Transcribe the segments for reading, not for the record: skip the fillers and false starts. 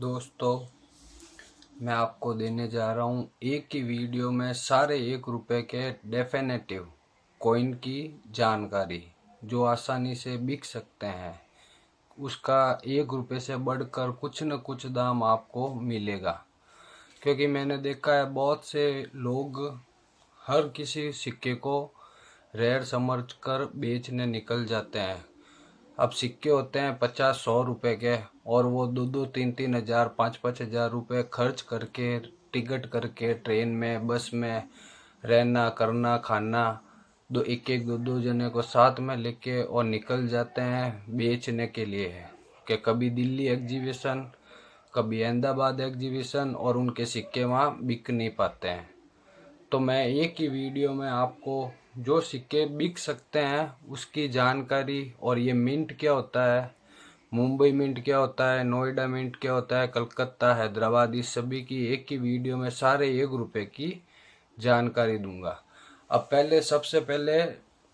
दोस्तों, मैं आपको देने जा रहा हूँ एक ही वीडियो में सारे 1 रुपए के डेफिनेटिव कॉइन की जानकारी जो आसानी से बिक सकते हैं। उसका 1 रुपए से बढ़कर कुछ न कुछ दाम आपको मिलेगा, क्योंकि मैंने देखा है बहुत से लोग हर किसी सिक्के को रेयर समझकर बेचने निकल जाते हैं। अब सिक्के होते हैं 50-100 रुपए के, और वो 2-3 हज़ार 5-5 हज़ार रुपये खर्च करके टिकट करके ट्रेन में बस में रहना करना खाना दो एक दो जने को साथ में लेके और निकल जाते हैं बेचने के लिए है कि कभी दिल्ली एग्जीबिशन कभी अहमदाबाद एग्जीबिशन, और उनके सिक्के वहाँ बिक नहीं पाते हैं। तो मैं एक ही वीडियो में आपको जो सिक्के बिक सकते हैं उसकी जानकारी, और ये मिंट क्या होता है, मुंबई मिंट क्या होता है, नोएडा मिंट क्या होता है, कलकत्ता हैदराबाद, इस सभी की एक ही वीडियो में सारे 1 रुपए की जानकारी दूंगा। अब सबसे पहले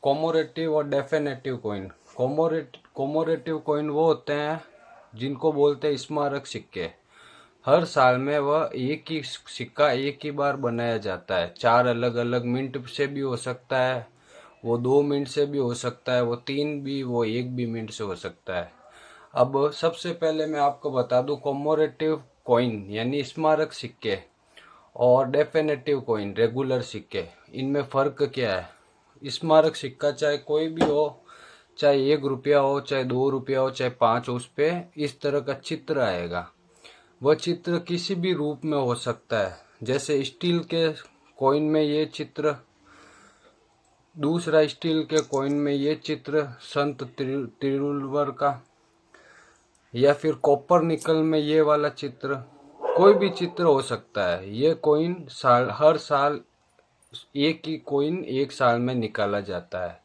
कॉमोरेटिव और डेफिनेटिव कॉइन। कॉमोरेटिव कॉइन वो होते हैं जिनको बोलते हैं स्मारक सिक्के। हर साल में वह एक ही सिक्का एक ही बार बनाया जाता है। 4 अलग अलग मिंट से भी हो सकता है, वो 2 मिनट से भी हो सकता है, वो 3 भी, वो 1 भी मिनट से हो सकता है। अब सबसे पहले मैं आपको बता दूं कॉमोरेटिव कॉइन यानी स्मारक सिक्के और डेफिनेटिव कॉइन रेगुलर सिक्के, इनमें फ़र्क क्या है। स्मारक सिक्का चाहे कोई भी हो, चाहे 1 रुपया हो, चाहे 2 रुपया हो, चाहे 5 हो, उस पर इस तरह का चित्र आएगा। वह चित्र किसी भी रूप में हो सकता है, जैसे स्टील के कॉइन में ये चित्र, दूसरा स्टील के कॉइन में ये चित्र संत तिरुवल्लुवर का, या फिर कॉपर निकल में ये वाला चित्र, कोई भी चित्र हो सकता है। ये कॉइन हर साल एक ही कॉइन एक साल में निकाला जाता है,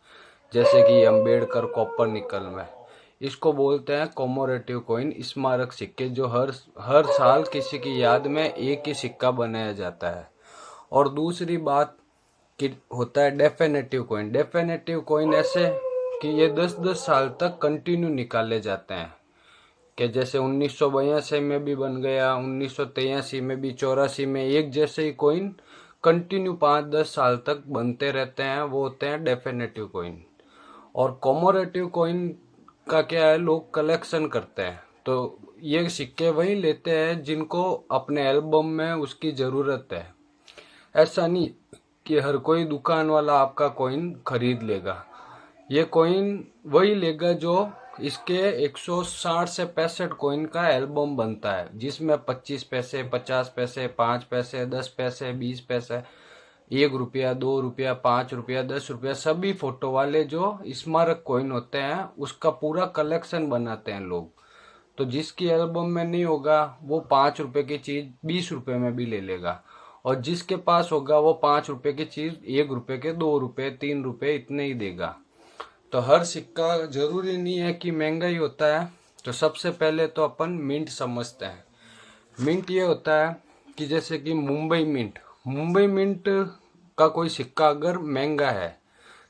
जैसे कि अम्बेडकर कॉपर निकल में। इसको बोलते हैं कॉमोरेटिव कॉइन, स्मारक सिक्के, जो हर साल किसी की याद में एक ही सिक्का बनाया जाता है। और दूसरी बात कि होता है डेफिनेटिव कॉइन। डेफिनेटिव कॉइन ऐसे कि ये 10-10 साल तक कंटिन्यू निकाले जाते हैं, कि जैसे 1982 में भी बन गया, 1983 में भी, 84 में, एक जैसे ही कॉइन कंटिन्यू 5-10 साल तक बनते रहते हैं, वो होते हैं डेफिनेटिव कॉइन। और कॉमोरेटिव कॉइन का क्या है, लोग कलेक्शन करते हैं, तो ये सिक्के वही लेते हैं जिनको अपने एल्बम में उसकी ज़रूरत है। ऐसा नहीं कि हर कोई दुकान वाला आपका कॉइन खरीद लेगा। ये कॉइन वही लेगा जो इसके 160 से 65 कॉइन का एल्बम बनता है, जिसमें 25 पैसे, 50 पैसे, 5 पैसे, 10 पैसे, 20 पैसे, 1 रुपया, 2 रुपया, 5 रुपया, 10 रुपया, सभी फोटो वाले जो स्मारक कॉइन होते हैं उसका पूरा कलेक्शन बनाते हैं लोग। तो जिसकी एल्बम में नहीं होगा वो 5 रुपए की चीज 20 रुपए में भी ले लेगा, और जिसके पास होगा वो 5 रुपए की चीज 1 रुपए के 2 रुपए 3 रुपए इतने ही देगा। तो हर सिक्का जरूरी नहीं है कि महंगा ही होता है। तो सबसे पहले तो अपन मिंट समझते हैं। मिंट ये होता है कि जैसे कि मुंबई मिंट का कोई सिक्का अगर महंगा है,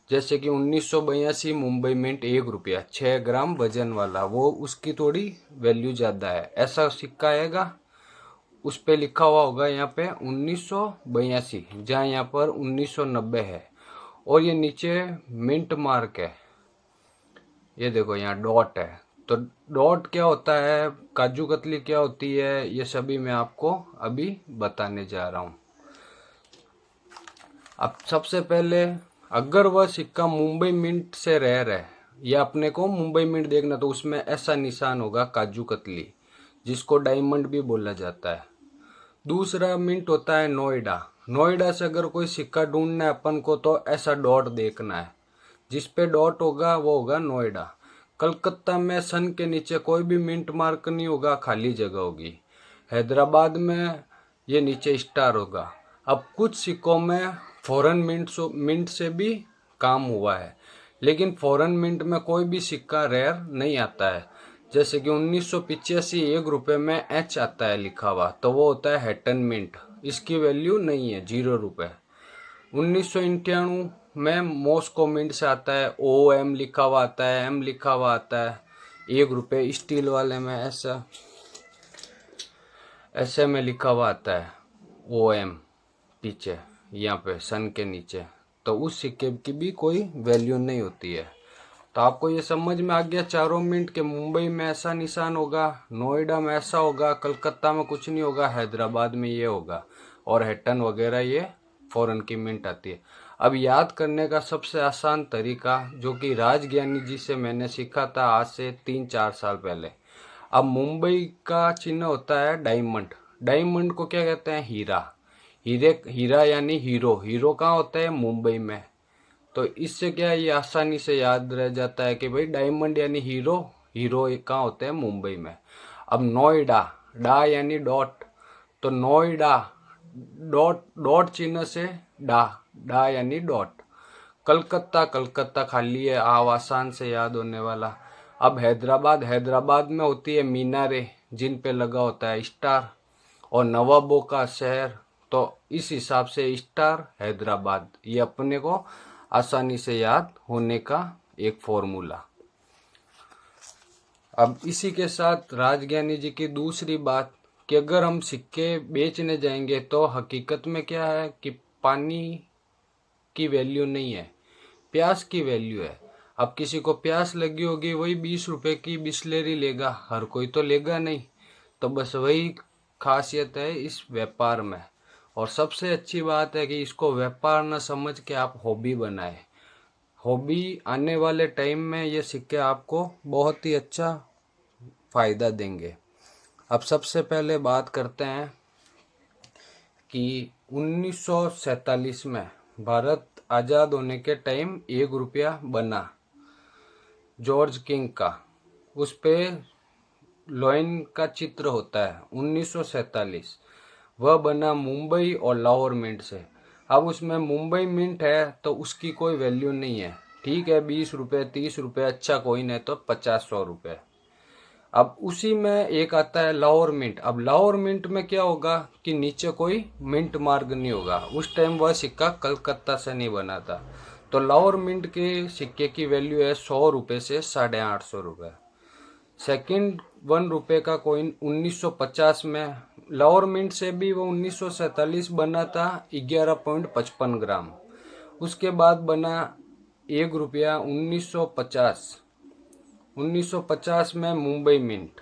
जैसे कि 1982 मुंबई मिंट 1 रुपया 6 ग्राम वजन वाला, वो उसकी थोड़ी वैल्यू ज़्यादा है। ऐसा सिक्का आएगा, उस पे लिखा हुआ होगा यहाँ पे 1982, जहाँ यहाँ पर 1990 है, और ये नीचे मिंट मार्क है। ये देखो यहाँ डॉट है। तो डॉट क्या होता है, काजू कतली क्या होती है, ये सभी मैं आपको अभी बताने जा रहा हूँ। अब सबसे पहले अगर वह सिक्का मुंबई मिंट से रेयर है, या अपने को मुंबई मिंट देखना, तो उसमें ऐसा निशान होगा काजू कतली, जिसको डायमंड भी बोला जाता है। दूसरा मिंट होता है नोएडा। नोएडा से अगर कोई सिक्का ढूंढना है अपन को तो ऐसा डॉट देखना है, जिस पे डॉट होगा वो होगा नोएडा। कलकत्ता में सन के नीचे कोई भी मिंट मार्क नहीं होगा, खाली जगह होगी। हैदराबाद में ये नीचे स्टार होगा। अब कुछ सिक्कों में फॉरेन मिंट से भी काम हुआ है, लेकिन फॉरेन मिंट में कोई भी सिक्का रेयर नहीं आता है। जैसे कि 1985 1 रुपए में एच आता है लिखा हुआ, तो वो होता है हैटन मिंट, इसकी वैल्यू नहीं है, 0 रुपए। 1991 में मॉस्को मिंट से आता है, ओ एम लिखा हुआ आता है, एम लिखा हुआ आता है, 1 रुपए स्टील वाले में ऐसा। ऐसे में लिखा हुआ आता है OM पीछे, यहाँ पे सन के नीचे, तो उस सिक्के की भी कोई वैल्यू नहीं होती है। तो आपको ये समझ में आ गया चारों मिनट के मुंबई में ऐसा निशान होगा, नोएडा में ऐसा होगा, कलकत्ता में कुछ नहीं होगा, हैदराबाद में ये होगा, और हैटन वगैरह ये फॉरेन की मिंट आती है। अब याद करने का सबसे आसान तरीका जो कि राजज्ञानी जी से मैंने सीखा था आज से 3-4 साल पहले। अब मुंबई का चिन्ह होता है डायमंड। डायमंड को क्या कहते हैं? हीरा। हीरा यानी हीरो। हीरो कहाँ होता है? मुंबई में। तो इससे क्या है, ये आसानी से याद रह जाता है कि भाई डायमंड यानी हीरो, हीरो कहाँ होते हैं? मुंबई में। अब नोएडा, डा यानी डॉट, तो नोएडा डॉट डॉट चिन्ह से डा, डा यानी डॉट। कलकत्ता, कलकत्ता खाली है, आसान से याद होने वाला। अब हैदराबाद, हैदराबाद में होती है मीनारे जिन पे लगा होता है स्टार, और नवाबों का शहर, तो इस हिसाब से स्टार हैदराबाद, ये अपने को आसानी से याद होने का एक फॉर्मूला। अब इसी के साथ राजज्ञानी जी की दूसरी बात कि अगर हम सिक्के बेचने जाएंगे तो हकीकत में क्या है कि पानी की वैल्यू नहीं है, प्यास की वैल्यू है। अब किसी को प्यास लगी होगी, वही 20 रुपए की बिस्लेरी लेगा, हर कोई तो लेगा नहीं। तो बस वही खासियत है इस व्यापार में। और सबसे अच्छी बात है कि इसको व्यापार न समझ के आप हॉबी बनाए। हॉबी आने वाले टाइम में ये सिक्के आपको बहुत ही अच्छा फायदा देंगे। अब सबसे पहले बात करते हैं कि 1947 में भारत आज़ाद होने के टाइम 1 रुपया बना जॉर्ज किंग का, उस पे लॉयन का चित्र होता है। 1947 वह बना मुंबई और लाहौर मिंट से। अब उसमें मुंबई मिंट है तो उसकी कोई वैल्यू नहीं है, ठीक है, 20 रुपये 30 रुपये अच्छा कोइन है तो 50-100 रुपये। अब उसी में एक आता है लाहौर मिंट। अब लाहौर मिंट में क्या होगा कि नीचे कोई मिंट मार्ग नहीं होगा, उस टाइम वह सिक्का कलकत्ता से नहीं बना था। तो लाहौर मिंट के सिक्के की वैल्यू है 100 रुपये से 850 रुपये। सेकंड 1 रुपये का कॉइन 1950 में, लाहौर मिंट से भी वो 1947 बना था 11.55 ग्राम। उसके बाद बना 1 रुपया 1950। 1950 में मुंबई मिंट।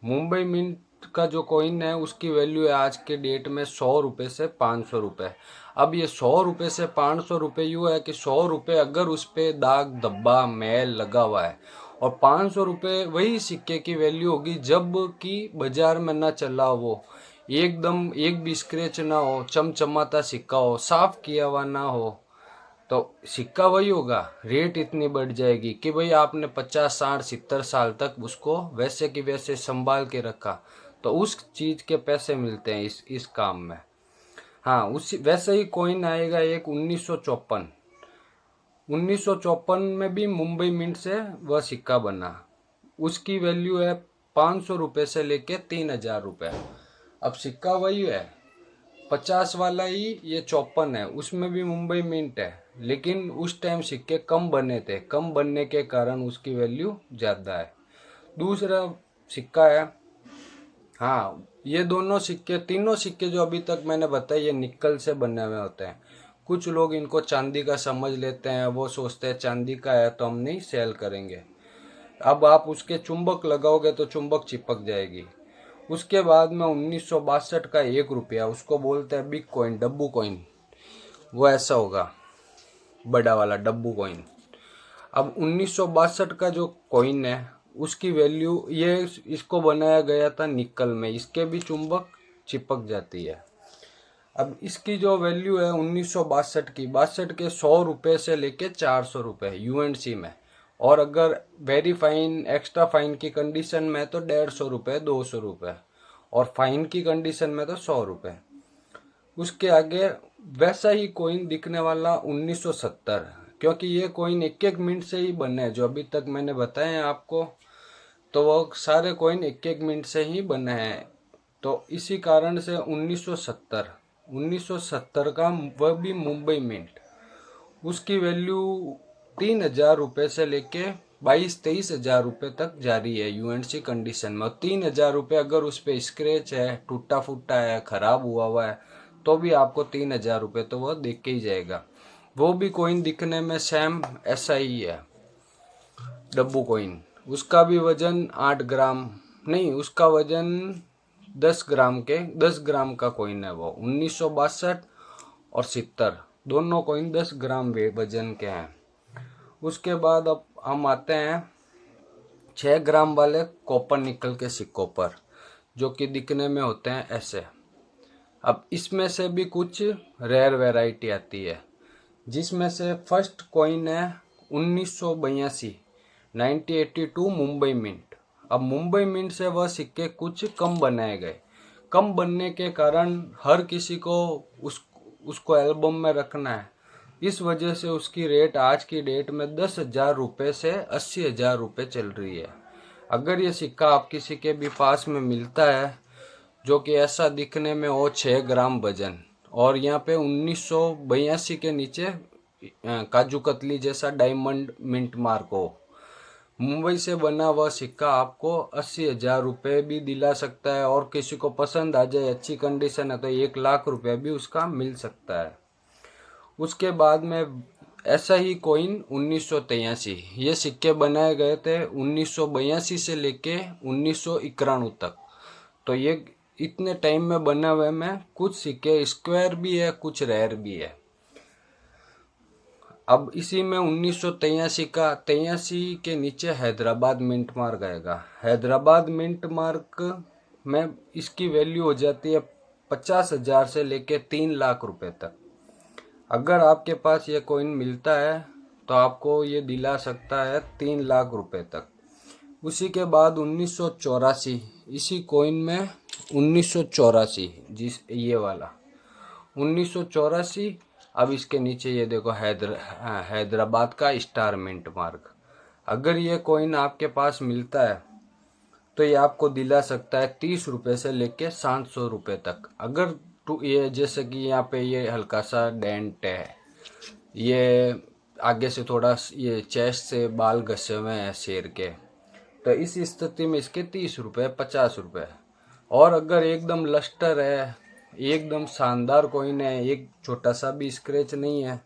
मुंबई मिंट का जो कॉइन है उसकी वैल्यू है आज के डेट में 100 रुपये से 500 रुपये। अब ये 100 रुपये से 500 रुपये यूँ है कि 100 रुपये अगर उस पर दाग धब्बा मैल लगा हुआ है, और 500 रुपये वही सिक्के की वैल्यू होगी जब कि बाजार में ना चला वो, एकदम एक भी स्क्रैच ना हो, चमचमाता सिक्का हो, साफ किया हुआ ना हो, तो सिक्का वही होगा। रेट इतनी बढ़ जाएगी कि भाई आपने 50 60 70 साल तक उसको वैसे की वैसे संभाल के रखा, तो उस चीज के पैसे मिलते हैं इस काम में। हाँ, उसी वैसे ही कॉइन आएगा एक 1954। 1954 में भी मुंबई मिंट से वह सिक्का बना। उसकी वैल्यू है 500 रुपये से लेके 3000 रुपये। अब सिक्का वही है, 50 वाला ही ये 54 है, उसमें भी मुंबई मिंट है, लेकिन उस टाइम सिक्के कम बने थे, कम बनने के कारण उसकी वैल्यू ज़्यादा है। दूसरा सिक्का है, हाँ, ये दोनों सिक्के, तीनों सिक्के जो अभी तक मैंने बताए ये निकल से बने हुए होते हैं। कुछ लोग इनको चांदी का समझ लेते हैं, वो सोचते हैं चांदी का है तो हम नहीं सेल करेंगे। अब आप उसके चुंबक लगाओगे तो चुंबक चिपक जाएगी। उसके बाद में 1962 का 1 रुपया, उसको बोलते हैं बिग कॉइन, डब्बू कॉइन, वो ऐसा होगा, बड़ा वाला डब्बू कॉइन। अब 1962 का जो कॉइन है उसकी वैल्यू, ये इसको बनाया गया था निकल में, इसके भी चुंबक चिपक जाती है। अब इसकी जो वैल्यू है 1962 की, 62 के 100 रुपये से लेके 400 रुपये यूएनसी में, और अगर वेरी फाइन एक्स्ट्रा फाइन की कंडीशन में तो 150 रुपये 200 रुपये, और फाइन की कंडीशन में तो 100 रुपये। उसके आगे वैसा ही कॉइन दिखने वाला 1970, क्योंकि ये कॉइन एक एक मिनट से ही बने हैं जो अभी तक मैंने बताए हैं आपको, तो वो सारे कॉइन एक एक मिनट से ही बने हैं। तो इसी कारण से 1970 का वह भी मुंबई मिंट, उसकी वैल्यू 3000 रुपये से लेके 22-23 हज़ार रुपये तक जारी है यूएनसी कंडीशन में। और 3,000 रुपये अगर उस पर स्क्रैच है, टूटा फूटा है, खराब हुआ है, तो भी आपको 3,000 रुपये तो वह दे के ही जाएगा। वो भी कॉइन दिखने में सेम ऐसा ही है, डब्बू कॉइन। उसका भी वजन 8 ग्राम नहीं, उसका वजन 10 ग्राम का कॉइन है वो। 1962 और 70 दोनों कॉइन 10 ग्राम वजन के हैं। उसके बाद अब हम आते हैं 6 ग्राम वाले कॉपर निकल के सिक्कों पर, जो कि दिखने में होते हैं ऐसे। अब इसमें से भी कुछ रेयर वैरायटी आती है, जिसमें से फर्स्ट कॉइन है 1982 1982 मुंबई मिंट। अब मुंबई मिंट से वह सिक्के कुछ कम बनाए गए। कम बनने के कारण हर किसी को उसको एल्बम में रखना है, इस वजह से उसकी रेट आज की डेट में 10,000 रुपये से 80,000 रुपये चल रही है। अगर ये सिक्का आप किसी के भी पास में मिलता है जो कि ऐसा दिखने में हो 6 ग्राम वजन, और यहाँ पे 1982 के नीचे काजू कतली जैसा डायमंड मिंट मार्क हो, मुंबई से बना हुआ सिक्का आपको 80,000 रुपये भी दिला सकता है। और किसी को पसंद आ जाए, अच्छी कंडीशन है, तो 1,00,000 रुपये भी उसका मिल सकता है। उसके बाद में ऐसा ही कॉइन 1983, ये सिक्के बनाए गए थे 1982 से लेके 1991 तक। तो ये इतने टाइम में बने हुए में कुछ सिक्के स्क्वायर भी है, कुछ रेयर भी है। अब इसी में 1983 का 83 के नीचे हैदराबाद मिंट मार्क आएगा। हैदराबाद मिंट मार्क में इसकी वैल्यू हो जाती है 50,000 से लेके 3,00,000 रुपए तक। अगर आपके पास ये कॉइन मिलता है तो आपको ये दिला सकता है 3,00,000 रुपए तक। उसी के बाद 1984, इसी कॉइन में 1984, जिस ये वाला 1984। अब इसके नीचे ये देखो हैदराबाद का स्टार मिंट मार्क। अगर ये कॉइन आपके पास मिलता है तो ये आपको दिला सकता है 30 रुपये से लेके 700 रुपये तक। अगर ये जैसे कि यहाँ पे ये हल्का सा डेंट है, ये आगे से थोड़ा ये चेस्ट से बाल घसे हुए हैं शेर के, तो इस स्थिति में इसके 30 रुपये 50 रुपये। और अगर एकदम लस्टर है, एकदम शानदार कॉइन है, एक छोटा सा भी स्क्रैच नहीं है,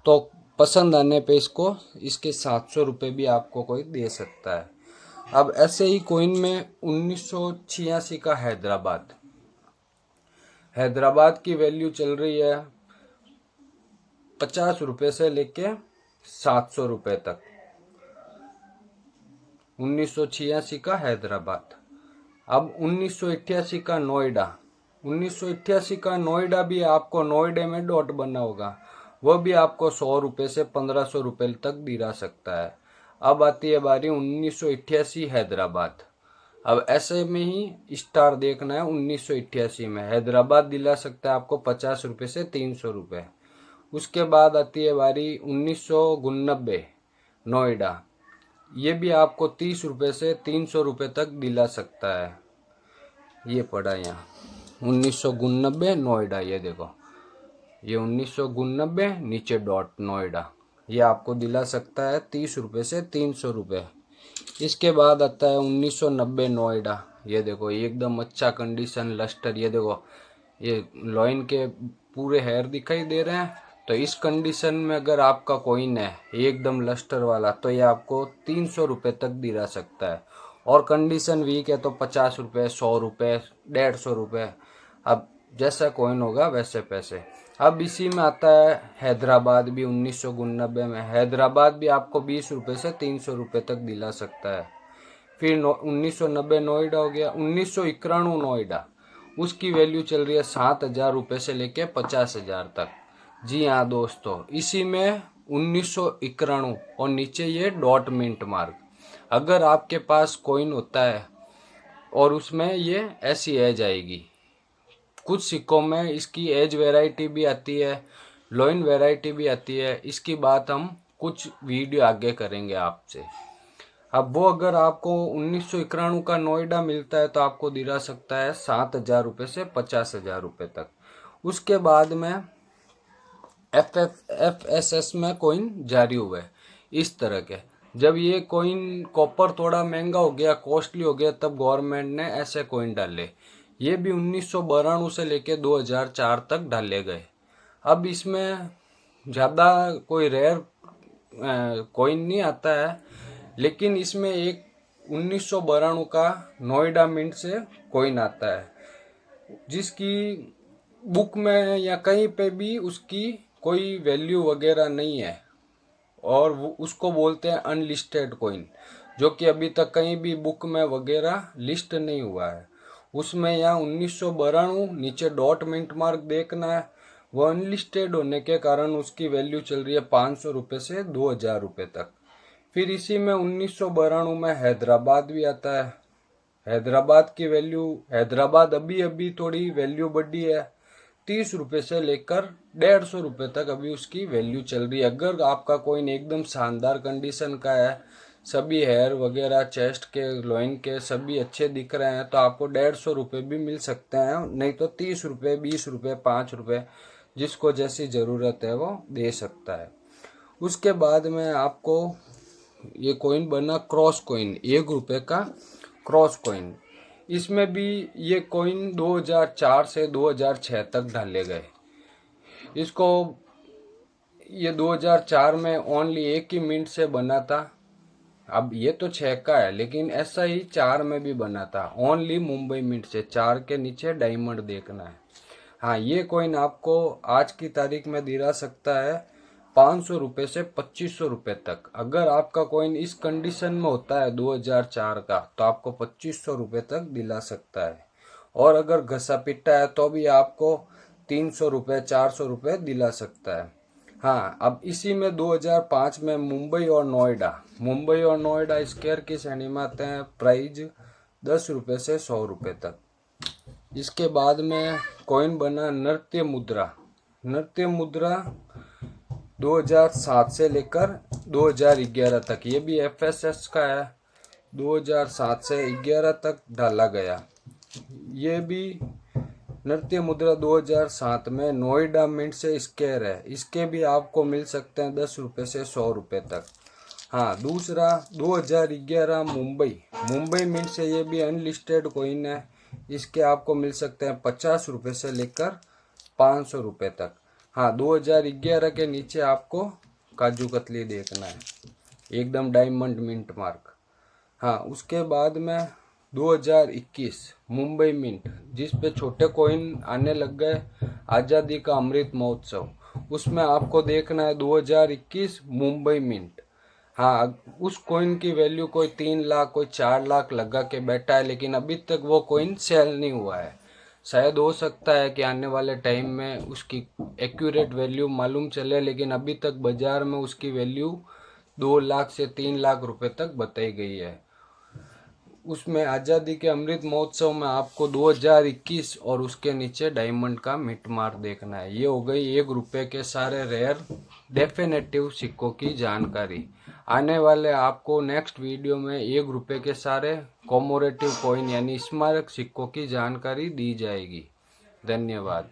तो पसंद आने पे इसके 700 रुपये भी आपको कोई दे सकता है। अब ऐसे ही कॉइन में 1986 का हैदराबाद की वैल्यू चल रही है 50 रुपये से लेके 700 रुपये तक। 1986 का हैदराबाद। अब 1988 का नोएडा। 1988 का नोएडा भी आपको नोएडा में डॉट बना होगा, वह भी आपको 100 रुपये से 1,500 रुपये तक दिला सकता है। अब आती है बारी 1988 हैदराबाद। अब ऐसे में ही स्टार देखना है। 1988 में हैदराबाद दिला सकता है आपको 50 रुपये से 300 रुपये। उसके बाद आती है बारी 1989 नोएडा। ये भी आपको 30 रुपये से 300 रुपये तक दिला सकता है। ये पड़ा यहाँ 1989 नोएडा, ये देखो ये 1989 नीचे डॉट नोएडा, ये आपको दिला सकता है 30 रुपये से 300 रुपये। इसके बाद आता है 1990 नोएडा। ये देखो एकदम अच्छा कंडीशन लस्टर, ये देखो ये लॉइन के पूरे हेयर दिखाई दे रहे हैं। तो इस कंडीशन में अगर आपका कॉइन है एकदम लस्टर वाला, तो ये आपको 300 रुपये तक दिला सकता है। और कंडीशन वीक है तो 50 रुपये 100 रुपये 150 रुपये, अब जैसा कॉइन होगा वैसे पैसे। अब इसी में आता है हैदराबाद भी 1989 में। हैदराबाद भी आपको 20 रुपये से 300 रुपये तक दिला सकता है। फिर 1990 नोएडा हो गया। 1991 नोएडा, उसकी वैल्यू चल रही है 7,000 रुपये से लेके 50,000 तक। जी हाँ दोस्तों, इसी में 1991 और नीचे ये डॉट मिंट मार्क। अगर आपके पास कॉइन होता है और उसमें ये ऐसी एज आएगी, कुछ सिक्कों में इसकी एज वैरायटी भी आती है, लॉइन वैरायटी भी आती है। इसकी बात हम कुछ वीडियो आगे करेंगे आपसे। अब वो अगर आपको 1991 का नोएडा मिलता है तो आपको दिला सकता है 7,000 रुपये से 50,000 रुपये तक। उसके बाद में FSS में कॉइन जारी हुए इस तरह के, जब ये कॉइन कॉपर थोड़ा महंगा हो गया, कॉस्टली हो गया, तब गवर्नमेंट ने ऐसे कॉइन डाले। ये भी 1992 से लेके 2004 तक डाले गए। अब इसमें ज़्यादा कोई रेयर कॉइन नहीं आता है, लेकिन इसमें एक 1992 का नोएडा मिंट से कॉइन आता है, जिसकी बुक में या कहीं पे भी उसकी कोई वैल्यू वगैरह नहीं है, और वो उसको बोलते हैं अनलिस्टेड कॉइन, जो कि अभी तक कहीं भी बुक में वगैरह लिस्ट नहीं हुआ है। उसमें यहाँ 1992 नीचे डॉट मिंट मार्क देखना है। वो अनलिस्टेड होने के कारण उसकी वैल्यू चल रही है 500 रुपये से 2000 रुपये तक। फिर इसी में 1992 में हैदराबाद भी आता है। हैदराबाद की वैल्यू, हैदराबाद अभी अभी थोड़ी वैल्यू बढ़ी है, 30 रुपये से लेकर 150 रुपये तक अभी उसकी वैल्यू चल रही है। अगर आपका कॉइन एकदम शानदार कंडीशन का है, सभी हेयर वगैरह चेस्ट के लोइन के सभी अच्छे दिख रहे हैं, तो आपको 150 रुपये भी मिल सकते हैं, नहीं तो 30 रुपये, 20 रुपये, 5 रुपये, जिसको जैसी ज़रूरत है वो दे सकता है। उसके बाद में आपको ये कॉइन बना क्रॉस कॉइन, 1 रुपये का क्रॉस कॉइन। इसमें भी ये कॉइन 2004 से 2006 तक डाले गए। इसको ये 2004 में ओनली एक ही मिंट से बना था। अब ये तो 6 का है, लेकिन ऐसा ही 4 में भी बना था, ओनली मुंबई मिंट से। 4 के नीचे डायमंड देखना है। हाँ, ये कॉइन आपको आज की तारीख में दिला सकता है 500 रुपये से 2500 रुपये तक। अगर आपका कॉइन इस कंडीशन में होता है 2004 का, तो आपको 2500 रुपये तक दिला सकता है, और अगर घसा पिटा है तो भी आपको 300 रुपये, 400 रुपये दिला सकता है। हाँ, अब इसी में 2005 में मुंबई और नोएडा स्क्वायर की श्रेणी में आते हैं। प्राइज 10 रुपये से 100 रुपये तक। इसके बाद में कॉइन बना नृत्य मुद्रा 2007 से लेकर 2011 तक। ये भी एफएसएस का है, 2007 से 11 तक डाला गया। ये भी नृत्य मुद्रा 2007 में नोएडा मिंट से स्क्वायर है। इसके भी आपको मिल सकते हैं 10 रुपये से 100 रुपये तक। हाँ, दूसरा 2011 मुंबई मिंट से, ये भी अनलिस्टेड कॉइन है। इसके आपको मिल सकते हैं 50 रुपये से लेकर 500 रुपये तक। हाँ, 2011 के नीचे आपको काजू कतली देखना है, एकदम डायमंड मिंट मार्क। हाँ, उसके बाद में 2021 मुंबई मिंट, जिस पे छोटे कॉइन आने लग गए, आज़ादी का अमृत महोत्सव, उसमें आपको देखना है 2021 मुंबई मिंट। हाँ, उस कॉइन की वैल्यू कोई 3 लाख, कोई 4 लाख लगा के बैठा है, लेकिन अभी तक वो कॉइन सेल नहीं हुआ है। शायद हो सकता है कि आने वाले टाइम में उसकी एक्यूरेट वैल्यू मालूम चले, लेकिन अभी तक बाजार में उसकी वैल्यू 2 लाख से 3 लाख रुपए तक बताई गई है। उसमें आज़ादी के अमृत महोत्सव में आपको 2021 और उसके नीचे डायमंड का मिट मार्क देखना है। ये हो गई 1 रुपये के सारे रेयर डेफिनेटिव सिक्कों की जानकारी। आने वाले आपको नेक्स्ट वीडियो में 1 रुपये के सारे कॉमोरेटिव कॉइन यानी स्मारक सिक्कों की जानकारी दी जाएगी। धन्यवाद।